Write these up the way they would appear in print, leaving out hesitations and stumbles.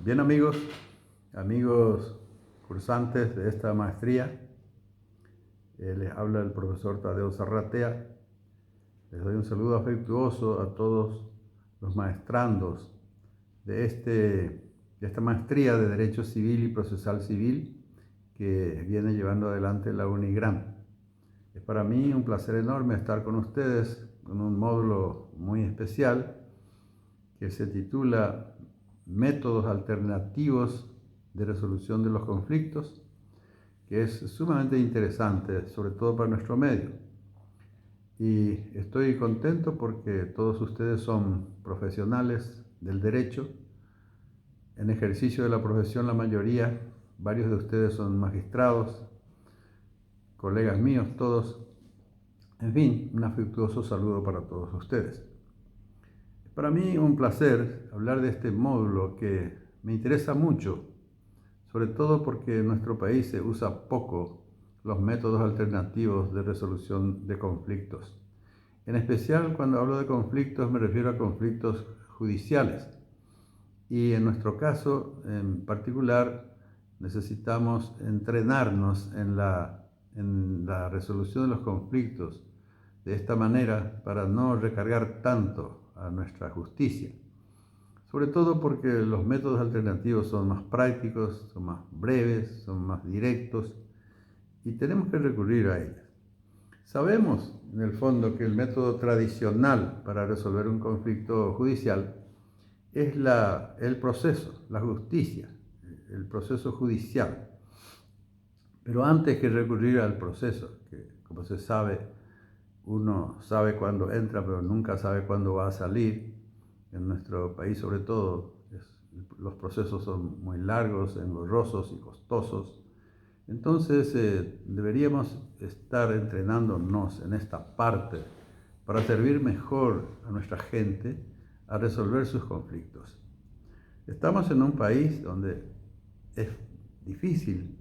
Bien amigos cursantes de esta maestría, les habla el profesor Tadeo Zarratea. Les doy un saludo afectuoso a todos los maestrandos de esta maestría de Derecho Civil y Procesal Civil que viene llevando adelante la UniGram. Es para mí un placer enorme estar con ustedes con un módulo muy especial que se titula Métodos alternativos de resolución de los conflictos, que es sumamente interesante, sobre todo para nuestro medio. Y estoy contento porque todos ustedes son profesionales del derecho. En ejercicio de la profesión, la mayoría, varios de ustedes son magistrados, colegas míos, todos. En fin, un afectuoso saludo para todos ustedes. Para mí un placer hablar de este módulo que me interesa mucho, sobre todo porque en nuestro país se usa poco los métodos alternativos de resolución de conflictos. En especial, cuando hablo de conflictos, me refiero a conflictos judiciales. Y en nuestro caso, en particular, necesitamos entrenarnos en la resolución de los conflictos de esta manera para no recargar tanto a nuestra justicia. Sobre todo porque los métodos alternativos son más prácticos, son más breves, son más directos y tenemos que recurrir a ellos. Sabemos, en el fondo, que el método tradicional para resolver un conflicto judicial es el proceso, la justicia, el proceso judicial. Pero antes que recurrir al proceso, que como se sabe, uno sabe cuándo entra, pero nunca sabe cuándo va a salir. En nuestro país, sobre todo, los procesos son muy largos, engorrosos y costosos. Entonces, deberíamos estar entrenándonos en esta parte para servir mejor a nuestra gente a resolver sus conflictos. Estamos en un país donde es difícil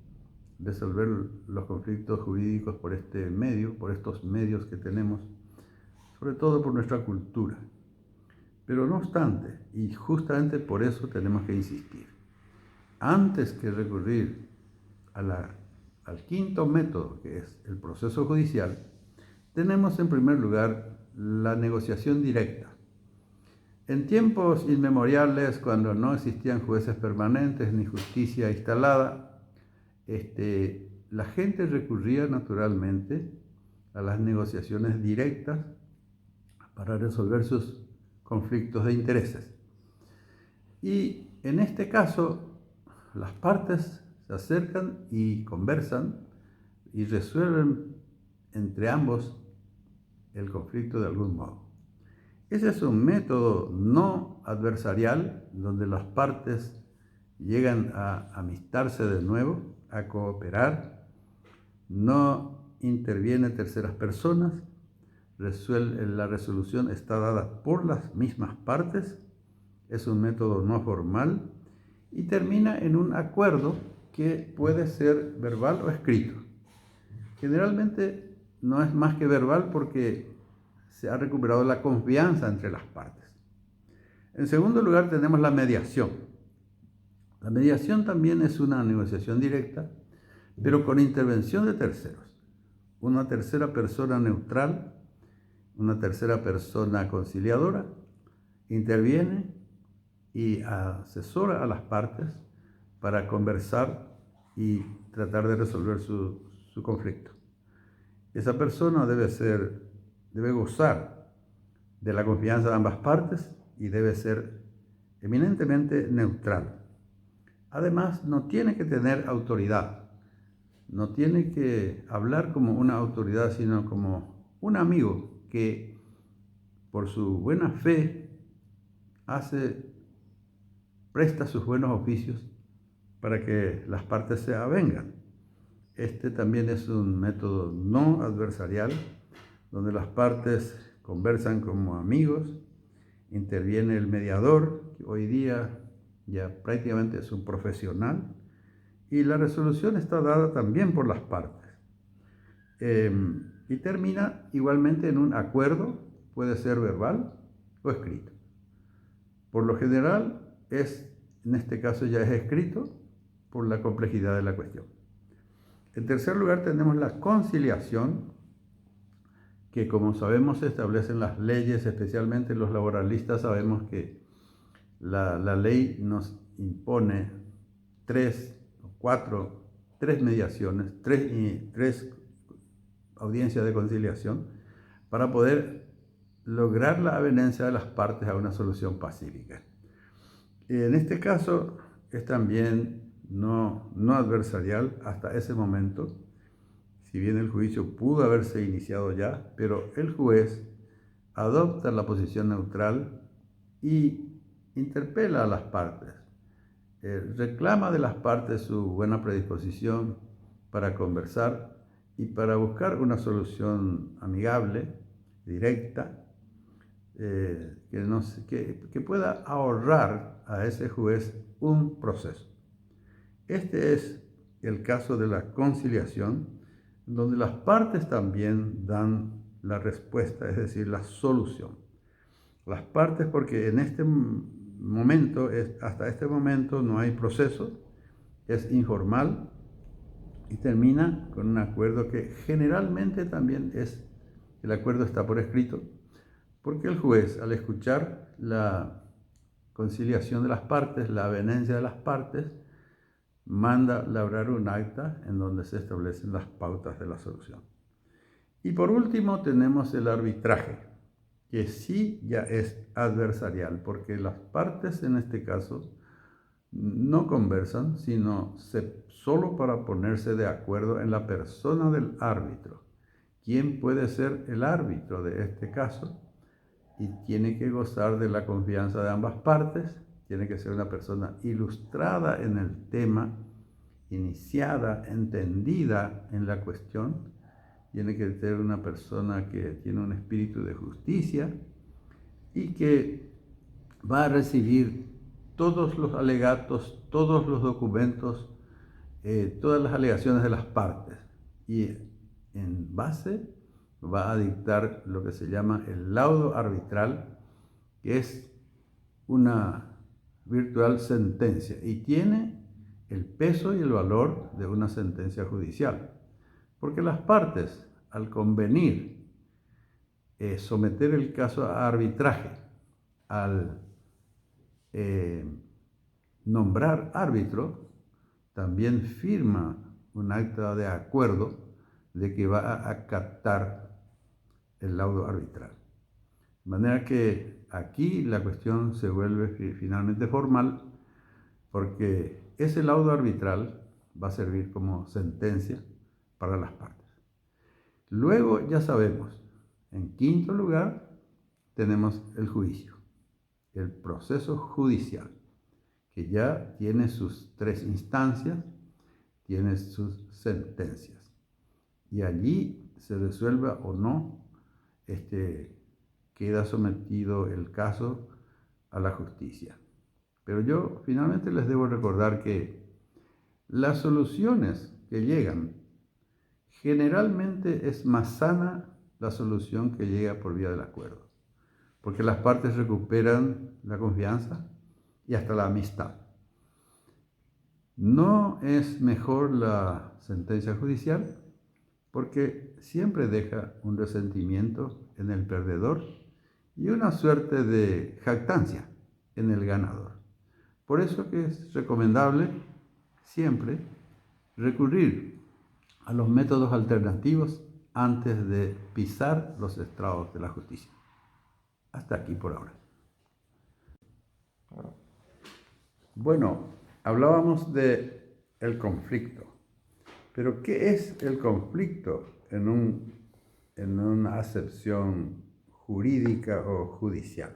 resolver los conflictos jurídicos por estos medios que tenemos, sobre todo por nuestra cultura. Pero no obstante, y justamente por eso tenemos que insistir, antes que recurrir al quinto método, que es el proceso judicial, tenemos en primer lugar la negociación directa. En tiempos inmemoriales, cuando no existían jueces permanentes ni justicia instalada, la gente recurría naturalmente a las negociaciones directas para resolver sus conflictos de intereses. Y en este caso, las partes se acercan y conversan y resuelven entre ambos el conflicto de algún modo. Ese es un método no adversarial donde las partes llegan a amistarse de nuevo, a cooperar, no intervienen terceras personas, la resolución está dada por las mismas partes, es un método no formal y termina en un acuerdo que puede ser verbal o escrito. Generalmente no es más que verbal porque se ha recuperado la confianza entre las partes. En segundo lugar tenemos la mediación. La mediación también es una negociación directa, pero con intervención de terceros. Una tercera persona neutral, una tercera persona conciliadora, interviene y asesora a las partes para conversar y tratar de resolver su conflicto. Esa persona debe gozar de la confianza de ambas partes y debe ser eminentemente neutral. Además, no tiene que tener autoridad, no tiene que hablar como una autoridad, sino como un amigo que por su buena fe presta sus buenos oficios para que las partes se avengan. Este también es un método no adversarial, donde las partes conversan como amigos, interviene el mediador, que hoy día ya prácticamente es un profesional, y la resolución está dada también por las partes. Y termina igualmente en un acuerdo, puede ser verbal o escrito. Por lo general es en este caso ya es escrito por la complejidad de la cuestión. En tercer lugar tenemos la conciliación, que como sabemos se establecen las leyes, especialmente los laboralistas sabemos que la ley nos impone tres mediaciones, tres audiencias de conciliación para poder lograr la avenencia de las partes a una solución pacífica. En este caso es también no adversarial hasta ese momento, si bien el juicio pudo haberse iniciado ya, pero el juez adopta la posición neutral y interpela a las partes, reclama de las partes su buena predisposición para conversar y para buscar una solución amigable, directa, que pueda ahorrar a ese juez un proceso. Este es el caso de la conciliación, donde las partes también dan la respuesta, es decir, la solución. Las partes, porque en este momento, hasta este momento no hay proceso, es informal y termina con un acuerdo que generalmente también el acuerdo está por escrito, porque el juez, al escuchar la conciliación de las partes, la avenencia de las partes, manda labrar un acta en donde se establecen las pautas de la solución. Y por último tenemos el arbitraje, que sí ya es adversarial, porque las partes en este caso no conversan, sino solo para ponerse de acuerdo en la persona del árbitro. ¿Quién puede ser el árbitro de este caso? Y tiene que gozar de la confianza de ambas partes, tiene que ser una persona ilustrada en el tema, iniciada, entendida en la cuestión, tiene que ser una persona que tiene un espíritu de justicia y que va a recibir todos los alegatos, todos los documentos, todas las alegaciones de las partes y en base va a dictar lo que se llama el laudo arbitral, que es una virtual sentencia y tiene el peso y el valor de una sentencia judicial, porque las partes, al convenir someter el caso a arbitraje, al nombrar árbitro, también firma un acta de acuerdo de que va a acatar el laudo arbitral. De manera que aquí la cuestión se vuelve finalmente formal, porque ese laudo arbitral va a servir como sentencia para las partes. Luego ya sabemos, en quinto lugar, tenemos el juicio, el proceso judicial, que ya tiene sus tres instancias, tiene sus sentencias. Y allí se resuelva o no, queda sometido el caso a la justicia. Pero yo finalmente les debo recordar que las soluciones que llegan, generalmente es más sana la solución que llega por vía del acuerdo, porque las partes recuperan la confianza y hasta la amistad. No es mejor la sentencia judicial porque siempre deja un resentimiento en el perdedor y una suerte de jactancia en el ganador. Por eso que es recomendable siempre recurrir a los métodos alternativos antes de pisar los estrados de la justicia. Hasta aquí por ahora. Bueno, hablábamos de el conflicto, pero ¿qué es el conflicto en una acepción jurídica o judicial?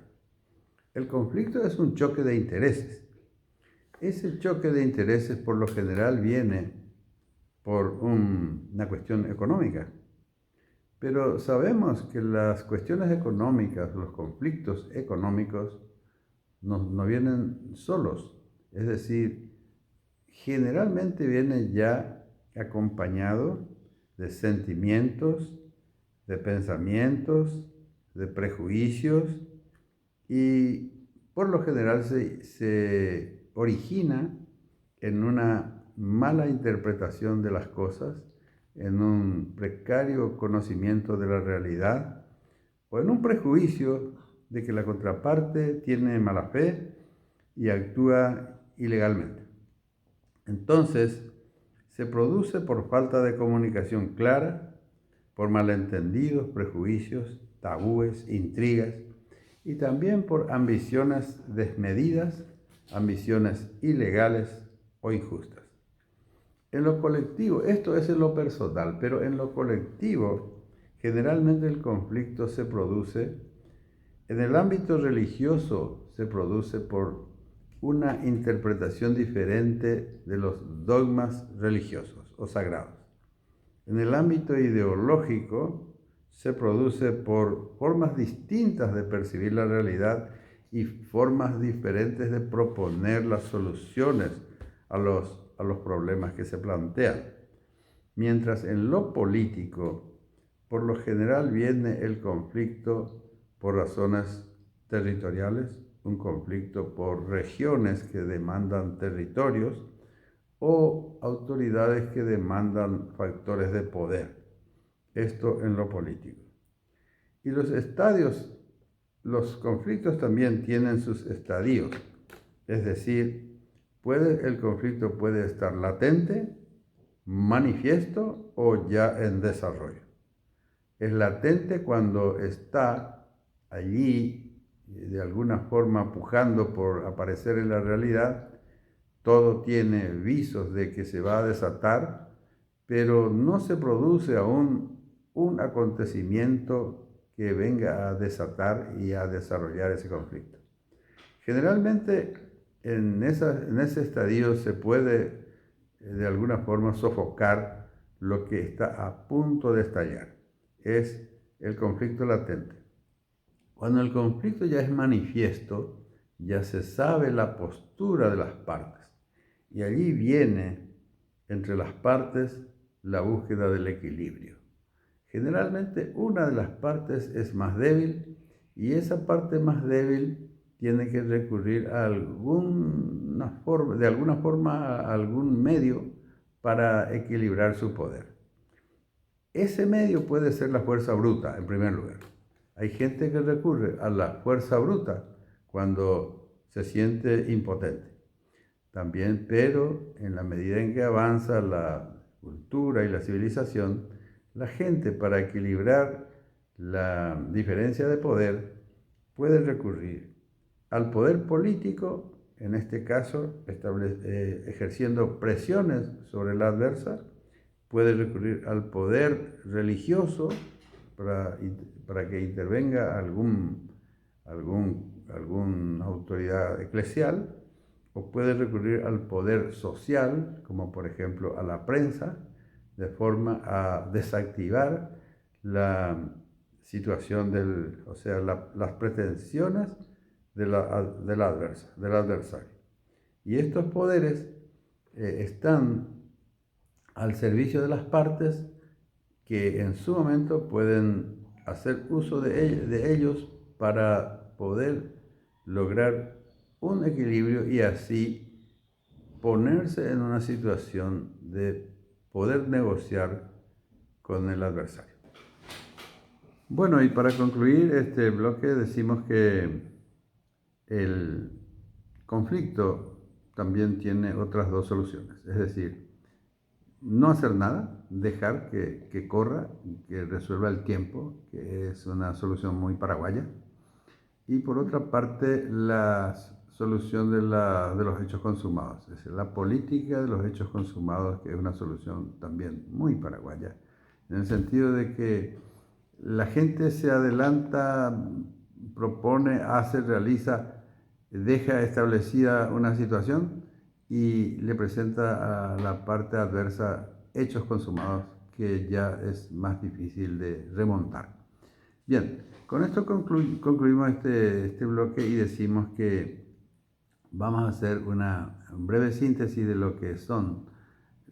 El conflicto es un choque de intereses. Ese choque de intereses por lo general viene por una cuestión económica. Pero sabemos que las cuestiones económicas, los conflictos económicos, no vienen solos. Es decir, generalmente viene ya acompañado de sentimientos, de pensamientos, de prejuicios y por lo general se origina en una mala interpretación de las cosas, en un precario conocimiento de la realidad o en un prejuicio de que la contraparte tiene mala fe y actúa ilegalmente. Entonces, se produce por falta de comunicación clara, por malentendidos, prejuicios, tabúes, intrigas y también por ambiciones desmedidas, ambiciones ilegales o injustas. En lo colectivo, esto es en lo personal, pero en lo colectivo, generalmente el conflicto se produce, en el ámbito religioso se produce por una interpretación diferente de los dogmas religiosos o sagrados. En el ámbito ideológico se produce por formas distintas de percibir la realidad y formas diferentes de proponer las soluciones a los problemas que se plantean. Mientras en lo político, por lo general viene el conflicto por razones territoriales, un conflicto por regiones que demandan territorios o autoridades que demandan factores de poder. Esto en lo político. Y los conflictos también tienen sus estadios, es decir, el conflicto puede estar latente, manifiesto o ya en desarrollo. Es latente cuando está allí de alguna forma pujando por aparecer en la realidad, todo tiene visos de que se va a desatar, pero no se produce aún un acontecimiento que venga a desatar y a desarrollar ese conflicto. Generalmente en ese estadio se puede de alguna forma sofocar lo que está a punto de estallar. Es el conflicto latente. Cuando el conflicto ya es manifiesto, ya se sabe la postura de las partes. Y allí viene entre las partes la búsqueda del equilibrio. Generalmente una de las partes es más débil y esa parte más débil tiene que recurrir a de alguna forma a algún medio para equilibrar su poder. Ese medio puede ser la fuerza bruta, en primer lugar. Hay gente que recurre a la fuerza bruta cuando se siente impotente. También, pero en la medida en que avanza la cultura y la civilización, la gente para equilibrar la diferencia de poder puede recurrir al poder político, en este caso ejerciendo presiones sobre la adversa, puede recurrir al poder religioso para que intervenga alguna autoridad eclesial, o puede recurrir al poder social, como por ejemplo a la prensa, de forma a desactivar la situación las pretensiones del adversario. Y estos poderes están al servicio de las partes que en su momento pueden hacer uso de ellos para poder lograr un equilibrio y así ponerse en una situación de poder negociar con el adversario. Bueno, y para concluir este bloque decimos que el conflicto también tiene otras dos soluciones, es decir, no hacer nada, dejar que corra, que resuelva el tiempo, que es una solución muy paraguaya. Y por otra parte, la solución de los hechos consumados, es decir, la política de los hechos consumados, que es una solución también muy paraguaya, en el sentido de que la gente se adelanta, propone, hace, realiza, deja establecida una situación y le presenta a la parte adversa hechos consumados que ya es más difícil de remontar. Bien, con esto concluimos este bloque y decimos que vamos a hacer una breve síntesis de lo que son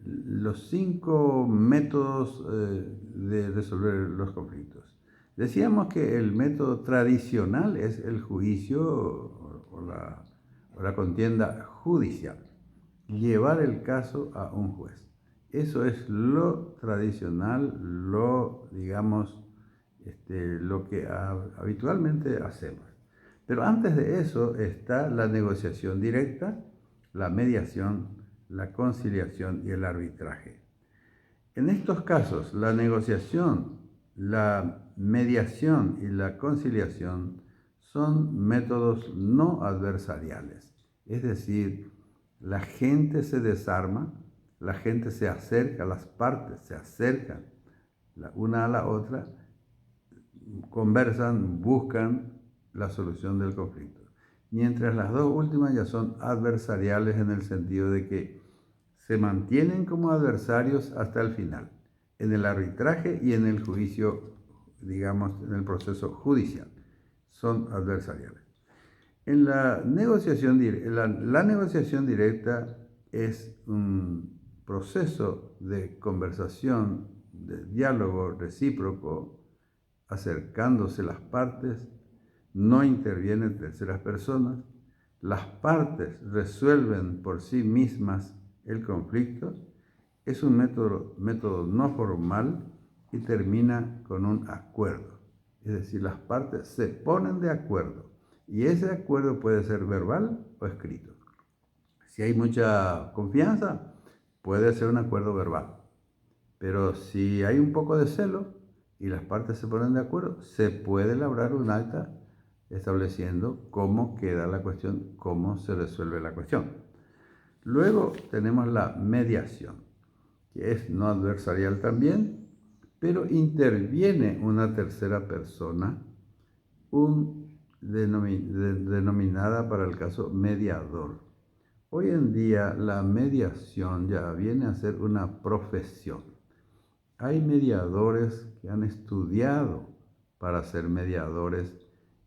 los 5 métodos de resolver los conflictos. Decíamos que el método tradicional es el juicio o o la contienda judicial, llevar el caso a un juez. Eso es lo tradicional, digamos, lo que habitualmente hacemos. Pero antes de eso está la negociación directa, la mediación, la conciliación y el arbitraje. En estos casos, la negociación, la mediación y la conciliación son métodos no adversariales. Es decir, la gente se desarma, la gente se acerca, las partes se acercan la una a la otra, conversan, buscan la solución del conflicto. Mientras las dos últimas ya son adversariales en el sentido de que se mantienen como adversarios hasta el final, en el arbitraje y en el juicio, digamos, en el proceso judicial. Son adversariales. En la negociación directa es un proceso de conversación, de diálogo recíproco, acercándose las partes, no intervienen terceras personas, las partes resuelven por sí mismas el conflicto, es un método no formal y termina con un acuerdo. Es decir, las partes se ponen de acuerdo y ese acuerdo puede ser verbal o escrito. Si hay mucha confianza, puede ser un acuerdo verbal. Pero si hay un poco de celo y las partes se ponen de acuerdo, se puede elaborar un acta estableciendo cómo queda la cuestión, cómo se resuelve la cuestión. Luego tenemos la mediación, que es no adversarial también, pero interviene una tercera persona, denominada para el caso mediador. Hoy en día la mediación ya viene a ser una profesión. Hay mediadores que han estudiado para ser mediadores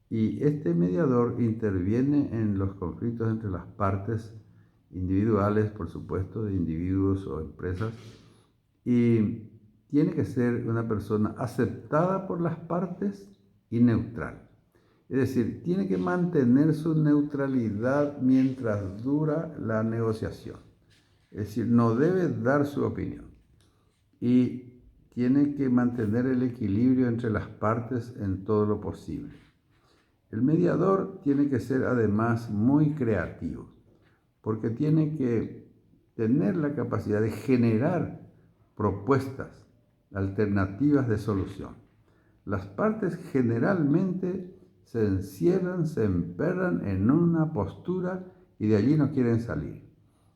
y este mediador interviene en los conflictos entre las partes individuales, por supuesto, de individuos o empresas, y tiene que ser una persona aceptada por las partes y neutral. Es decir, tiene que mantener su neutralidad mientras dura la negociación. Es decir, no debe dar su opinión y tiene que mantener el equilibrio entre las partes en todo lo posible. El mediador tiene que ser además muy creativo, porque tiene que tener la capacidad de generar propuestas, alternativas de solución. Las partes generalmente se encierran, se emperran en una postura y de allí no quieren salir.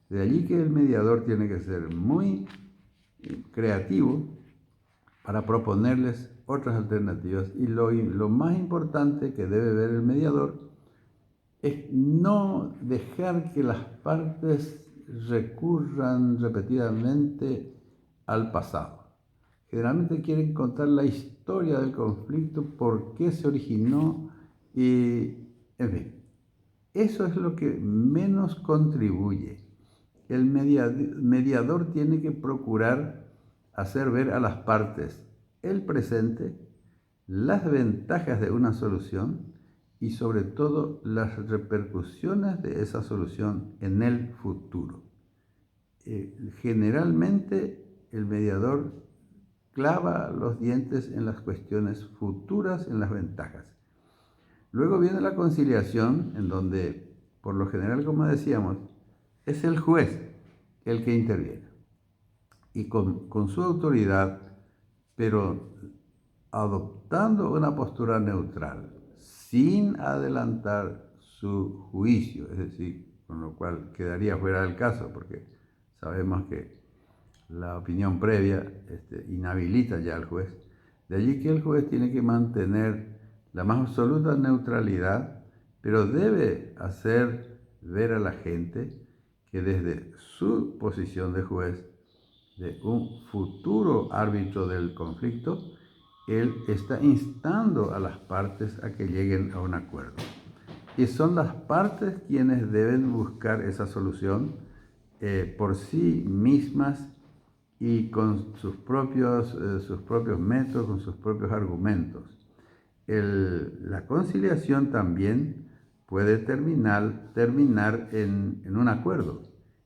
De allí que el mediador tiene que ser muy creativo para proponerles otras alternativas. Y lo más importante que debe ver el mediador es no dejar que las partes recurran repetidamente al pasado. Generalmente quieren contar la historia del conflicto, por qué se originó y, en fin, eso es lo que menos contribuye. El mediador tiene que procurar hacer ver a las partes el presente, las ventajas de una solución y sobre todo las repercusiones de esa solución en el futuro. Generalmente el mediador clava los dientes en las cuestiones futuras, en las ventajas. Luego viene la conciliación, en donde, por lo general, como decíamos, es el juez el que interviene. Y con su autoridad, pero adoptando una postura neutral, sin adelantar su juicio, es decir, con lo cual quedaría fuera del caso, porque sabemos que la opinión previa inhabilita ya al juez. De allí que el juez tiene que mantener la más absoluta neutralidad, pero debe hacer ver a la gente que desde su posición de juez, de un futuro árbitro del conflicto, él está instando a las partes a que lleguen a un acuerdo. Y son las partes quienes deben buscar esa solución por sí mismas y con sus propios métodos, con sus propios argumentos. La conciliación también puede terminar en un acuerdo.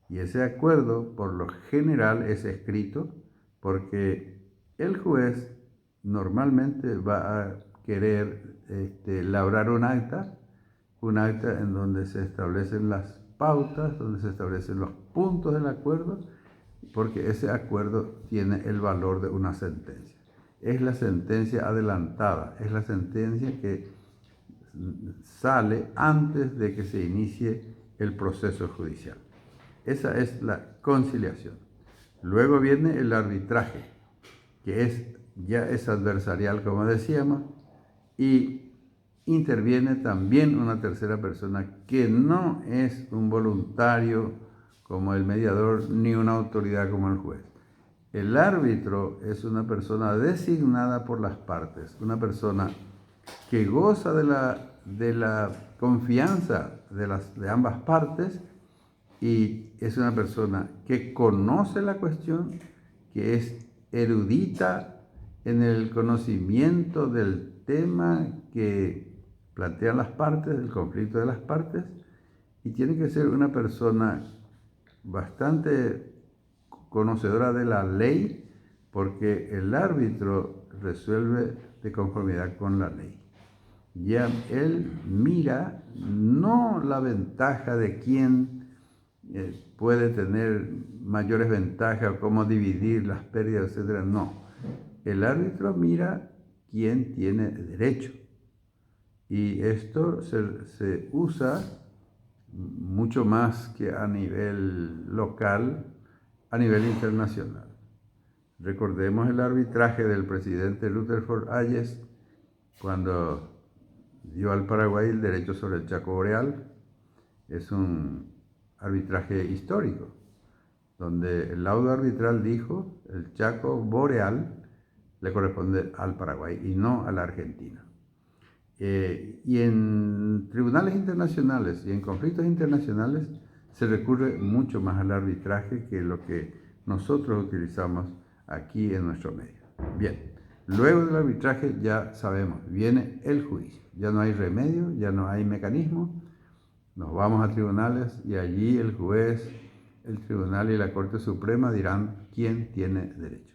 Y ese acuerdo, por lo general, es escrito porque el juez normalmente va a querer labrar un acta en donde se establecen las pautas, donde se establecen los puntos del acuerdo, porque ese acuerdo tiene el valor de una sentencia. Es la sentencia adelantada, es la sentencia que sale antes de que se inicie el proceso judicial. Esa es la conciliación. Luego viene el arbitraje, que ya es adversarial, como decíamos, y interviene también una tercera persona que no es un voluntario como el mediador ni una autoridad como el juez. El árbitro es una persona designada por las partes, una persona que goza de la confianza de ambas partes y es una persona que conoce la cuestión, que es erudita en el conocimiento del tema que plantean las partes, del conflicto de las partes, y tiene que ser una persona bastante conocedora de la ley, porque el árbitro resuelve de conformidad con la ley. Ya él mira no la ventaja de quién puede tener mayores ventajas, cómo dividir las pérdidas, etc. No, el árbitro mira quién tiene derecho. Y esto se usa mucho más que a nivel local, a nivel internacional. Recordemos el arbitraje del presidente Rutherford Hayes cuando dio al Paraguay el derecho sobre el Chaco Boreal. Es un arbitraje histórico, donde el laudo arbitral dijo el Chaco Boreal le corresponde al Paraguay y no a la Argentina. Y en tribunales internacionales y en conflictos internacionales se recurre mucho más al arbitraje que lo que nosotros utilizamos aquí en nuestro medio. Bien, luego del arbitraje ya sabemos, viene el juicio. Ya no hay remedio, ya no hay mecanismo. Nos vamos a tribunales y allí el juez, el tribunal y la Corte Suprema dirán quién tiene derecho.